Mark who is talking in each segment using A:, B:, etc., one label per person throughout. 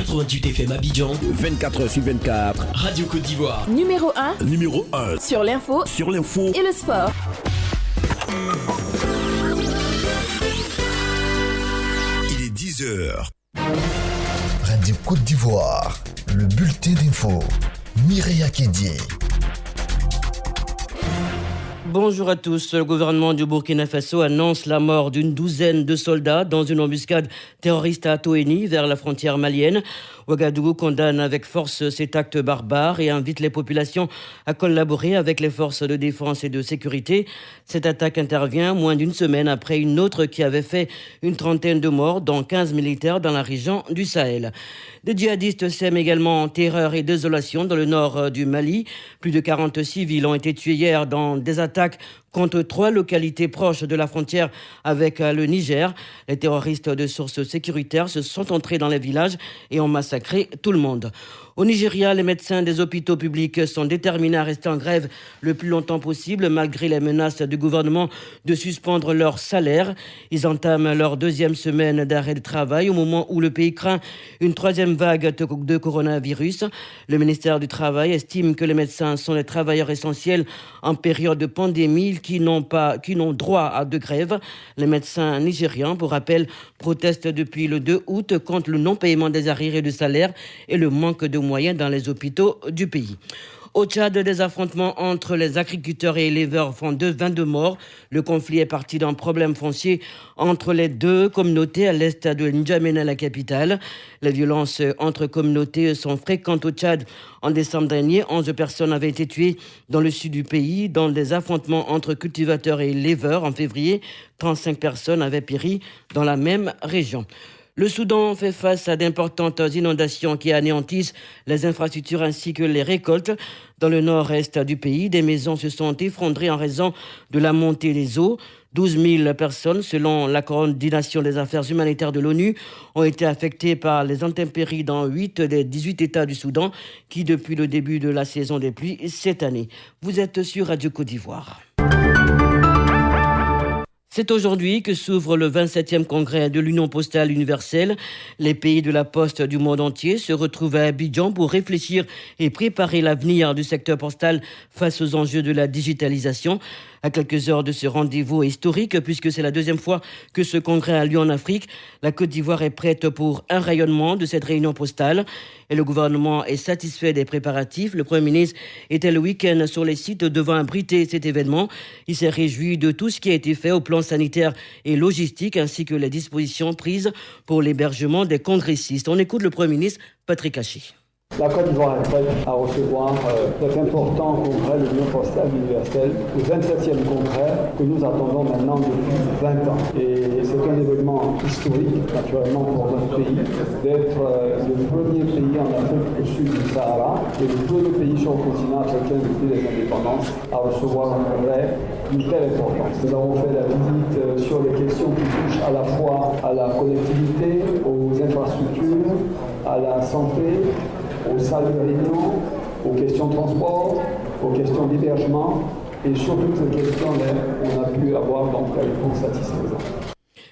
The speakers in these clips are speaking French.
A: 88 FM Abidjan,
B: 24h/24,
A: Radio Côte d'Ivoire.
C: Numéro 1.
B: Numéro 1.
C: Sur l'info.
B: Et
C: le sport.
B: Il est 10h.
D: Radio Côte d'Ivoire, le bulletin d'info. Mireya Kédié.
E: Bonjour à tous. Le gouvernement du Burkina Faso annonce la mort d'une douzaine de soldats dans une embuscade terroriste à Toeni, vers la frontière malienne. Ouagadougou condamne avec force cet acte barbare et invite les populations à collaborer avec les forces de défense et de sécurité. Cette attaque intervient moins d'une semaine après une autre qui avait fait une trentaine de morts, dont 15 militaires dans la région du Sahel. Des djihadistes sèment également terreur et désolation dans le nord du Mali. Plus de 40 civils ont été tués hier dans des attaques contre 3 localités proches de la frontière avec le Niger. Les terroristes de sources sécuritaires se sont entrés dans les villages et ont massacré tout le monde. Au Nigeria, les médecins des hôpitaux publics sont déterminés à rester en grève le plus longtemps possible, malgré les menaces du gouvernement de suspendre leur salaire. Ils entament leur 2e semaine d'arrêt de travail au moment où le pays craint une 3e vague de coronavirus. Le ministère du Travail estime que les médecins sont les travailleurs essentiels en période de pandémie qui n'ont droit à de grève. Les médecins nigérians, pour rappel, protestent depuis le 2 août contre le non-paiement des arriérés de salaire et le manque de moyens dans les hôpitaux du pays. Au Tchad, des affrontements entre les agriculteurs et éleveurs font 22 morts. Le conflit est parti d'un problème foncier entre les deux communautés à l'est de N'Djamena, la capitale. Les violences entre communautés sont fréquentes au Tchad. En décembre dernier, 11 personnes avaient été tuées dans le sud du pays dans des affrontements entre cultivateurs et éleveurs. En février, 35 personnes avaient péri dans la même région. Le Soudan fait face à d'importantes inondations qui anéantissent les infrastructures ainsi que les récoltes. Dans le nord-est du pays, des maisons se sont effondrées en raison de la montée des eaux. 12 000 personnes, selon la coordination des affaires humanitaires de l'ONU, ont été affectées par les intempéries dans 8 des 18 États du Soudan qui, depuis le début de la saison des pluies cette année. Vous êtes sur Radio Côte d'Ivoire. C'est aujourd'hui que s'ouvre le 27e congrès de l'Union postale universelle. Les pays de la poste du monde entier se retrouvent à Abidjan pour réfléchir et préparer l'avenir du secteur postal face aux enjeux de la digitalisation. À quelques heures de ce rendez-vous historique, puisque c'est la 2e fois que ce congrès a lieu en Afrique, la Côte d'Ivoire est prête pour un rayonnement de cette réunion postale et le gouvernement est satisfait des préparatifs. Le Premier ministre était le week-end sur les sites devant abriter cet événement. Il s'est réjoui de tout ce qui a été fait au plan sanitaire et logistique ainsi que les dispositions prises pour l'hébergement des congressistes. On écoute le Premier ministre Patrick Hachi.
F: La Côte d'Ivoire est prête à recevoir cet important congrès de l'Union postale universelle, le 27e congrès que nous attendons maintenant depuis 20 ans. Et c'est un événement historique, naturellement, pour notre pays, d'être le premier pays en Afrique au sud du Sahara et le premier pays sur le continent africain depuis les indépendances à recevoir un congrès d'une telle importance. Nous avons fait la visite sur les questions qui touchent à la fois à la connectivité, aux infrastructures, à la santé, aux salles de réunion, aux questions de transport, aux questions d'hébergement et sur toutes ces questions-là, on a pu avoir donc une réponse satisfaisante.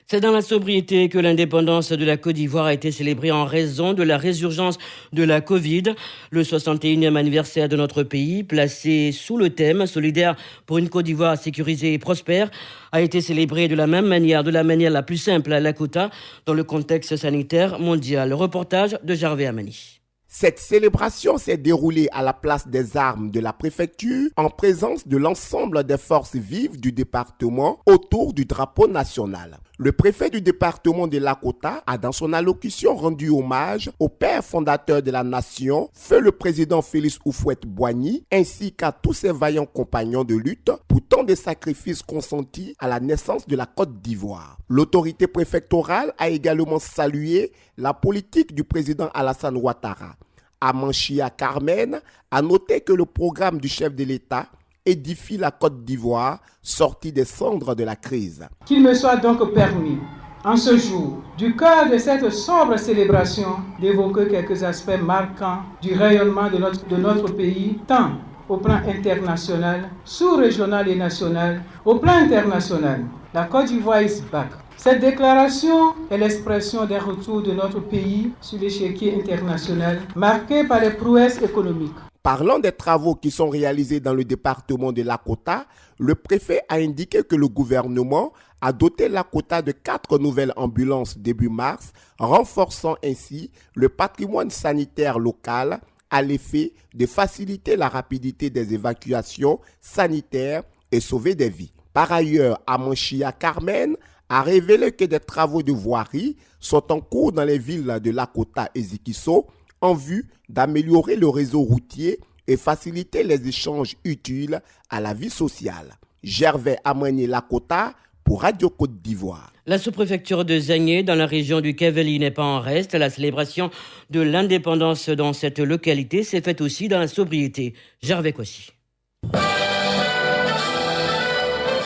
E: C'est dans la sobriété que l'indépendance de la Côte d'Ivoire a été célébrée en raison de la résurgence de la Covid. Le 61e anniversaire de notre pays, placé sous le thème « Solidaire pour une Côte d'Ivoire sécurisée et prospère », a été célébré de la manière la plus simple à Lakota, dans le contexte sanitaire mondial. Le reportage de Jarvé Amani.
G: Cette célébration s'est déroulée à la place des armes de la préfecture en présence de l'ensemble des forces vives du département autour du drapeau national. Le préfet du département de Lakota a dans son allocution rendu hommage au père fondateur de la nation, feu le président Félix Houphouët-Boigny, ainsi qu'à tous ses vaillants compagnons de lutte pour tant de sacrifices consentis à la naissance de la Côte d'Ivoire. L'autorité préfectorale a également salué la politique du président Alassane Ouattara. Amanchia Carmen a noté que le programme du chef de l'État édifie la Côte d'Ivoire, sortie des cendres de la crise.
H: Qu'il me soit donc permis, en ce jour, du cœur de cette sombre célébration, d'évoquer quelques aspects marquants du rayonnement de notre pays, tant au plan international, sous-régional et national. Au plan international, la Côte d'Ivoire is back. Cette déclaration est l'expression d'un retour de notre pays sur l'échiquier international, marqué par les prouesses économiques.
G: Parlant des travaux qui sont réalisés dans le département de Lakota, le préfet a indiqué que le gouvernement a doté Lakota de 4 nouvelles ambulances début mars, renforçant ainsi le patrimoine sanitaire local à l'effet de faciliter la rapidité des évacuations sanitaires et sauver des vies. Par ailleurs, Amanchia Carmen a révélé que des travaux de voirie sont en cours dans les villes de Lakota et Zikiso en vue d'améliorer le réseau routier et faciliter les échanges utiles à la vie sociale. Gervais Amani Lakota pour Radio Côte d'Ivoire.
E: La sous-préfecture de Zagné, dans la région du Kaveli, n'est pas en reste. La célébration de l'indépendance dans cette localité s'est faite aussi dans la sobriété. Gervais Kwasi.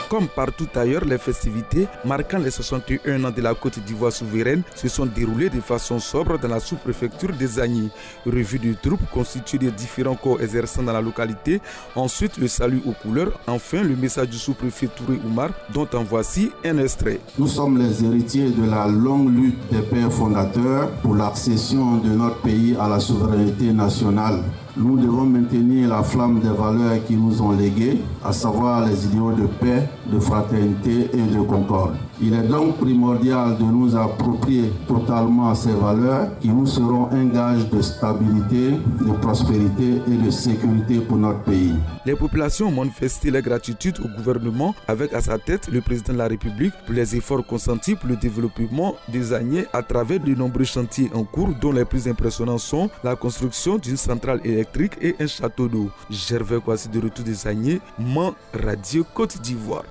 C: Comme partout ailleurs, les festivités marquant les 61 ans de la Côte d'Ivoire souveraine se sont déroulées de façon sobre dans la sous-préfecture des Zagny. Revue de troupes constituée de différents corps exerçant dans la localité. Ensuite, le salut aux couleurs. Enfin, le message du sous-préfet Touré Oumar, dont en voici un extrait.
I: Nous sommes les héritiers de la longue lutte des pères fondateurs pour l'accession de notre pays à la souveraineté nationale. Nous devons maintenir la flamme des valeurs qui nous ont léguées, à savoir les idéaux de paix, de fraternité et de concorde. Il est donc primordial de nous approprier totalement ces valeurs qui nous seront un gage de stabilité, de prospérité et de sécurité pour notre pays.
C: Les populations ont manifesté leur gratitude au gouvernement avec à sa tête le président de la République pour les efforts consentis pour le développement des Zagny à travers de nombreux chantiers en cours dont les plus impressionnants sont la construction d'une centrale électrique et un château d'eau. Gervais Kwasi de retour des Zagny, Man Radio Côte d'Ivoire.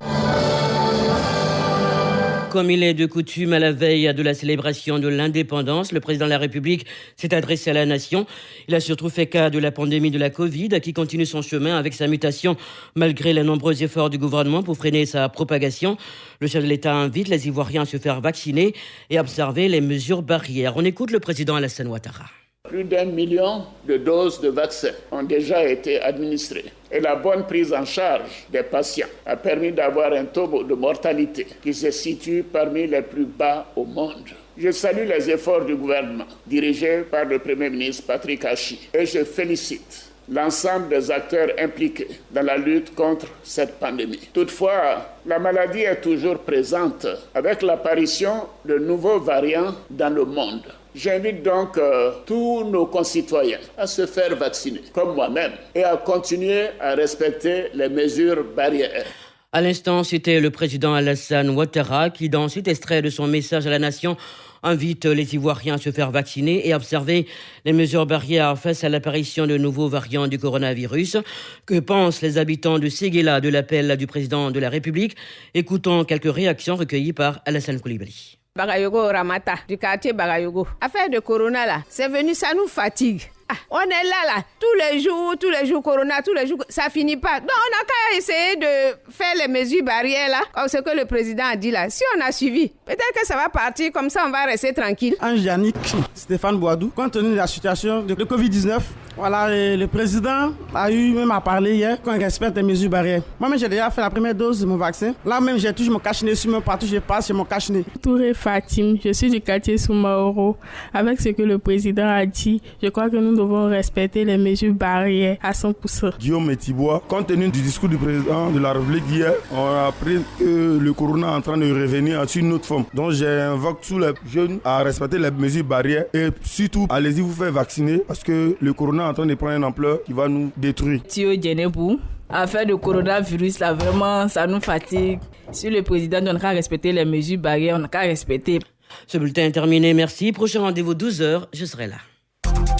E: Comme il est de coutume à la veille de la célébration de l'indépendance, le président de la République s'est adressé à la nation. Il a surtout fait cas de la pandémie de la Covid qui continue son chemin avec sa mutation malgré les nombreux efforts du gouvernement pour freiner sa propagation. Le chef de l'État invite les Ivoiriens à se faire vacciner et à observer les mesures barrières. On écoute le président Alassane Ouattara.
J: Plus d'1 million de doses de vaccins ont déjà été administrées. Et la bonne prise en charge des patients a permis d'avoir un taux de mortalité qui se situe parmi les plus bas au monde. Je salue les efforts du gouvernement dirigé par le Premier ministre Patrick Achi et je félicite l'ensemble des acteurs impliqués dans la lutte contre cette pandémie. Toutefois, la maladie est toujours présente avec l'apparition de nouveaux variants dans le monde. J'invite donc tous nos concitoyens à se faire vacciner, comme moi-même, et à continuer à respecter les mesures barrières.
E: À l'instant, c'était le président Alassane Ouattara qui, dans cet extrait de son message à la nation, invite les Ivoiriens à se faire vacciner et à observer les mesures barrières face à l'apparition de nouveaux variants du coronavirus. Que pensent les habitants de Séguéla de l'appel du président de la République? Écoutons quelques réactions recueillies par Alassane Koulibaly.
K: Bagayogo Ramata, du quartier Bagayogo. Affaire de corona là, c'est venu, ça nous fatigue. On est là, tous les jours, corona, tous les jours, ça finit pas. Donc on a qu'à essayer de faire les mesures barrières là, comme ce que le président a dit là. Si on a suivi, peut-être que ça va partir, comme ça on va rester tranquille.
L: Ange Yannick, Stéphane Boadou, compte tenu de la situation de Covid-19, voilà, le président a eu même à parler hier qu'on respecte les mesures barrières. Moi-même j'ai déjà fait la première dose de mon vaccin. Là même j'ai toujours mon cache-nez sur moi, partout je passe, j'ai mon cache-nez.
M: Touré Fatim, je suis du quartier Soumaoro. Avec ce que le président a dit, je crois que nous devons respecter les mesures barrières à 100%.
N: Guillaume Etibois, compte tenu du discours du président de la République hier, on a appris que le corona est en train de revenir sur une autre forme. Donc j'invoque tous les jeunes à respecter les mesures barrières et surtout allez-y vous faire vacciner parce que le corona est en train de prendre une ampleur qui va nous détruire.
O: Thio Djenebou, affaire de coronavirus là vraiment ça nous fatigue. Si le président donne qu'à respecter les mesures barrières, on n'a qu'à respecter.
E: Ce bulletin est terminé, merci. Prochain rendez-vous 12h, je serai là.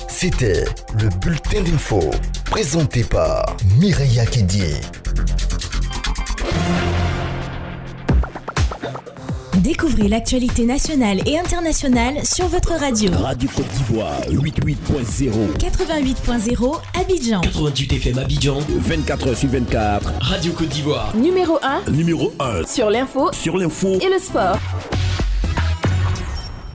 D: C'était le bulletin d'info présenté par Mireya Kédié.
P: Découvrez l'actualité nationale et internationale sur votre radio.
B: Radio Côte d'Ivoire 88.0
P: 88.0 Abidjan
A: 88 FM Abidjan
B: 24h/24
A: Radio Côte d'Ivoire
P: Numéro 1
B: Numéro 1
P: sur l'info
B: Sur l'info
P: et le sport.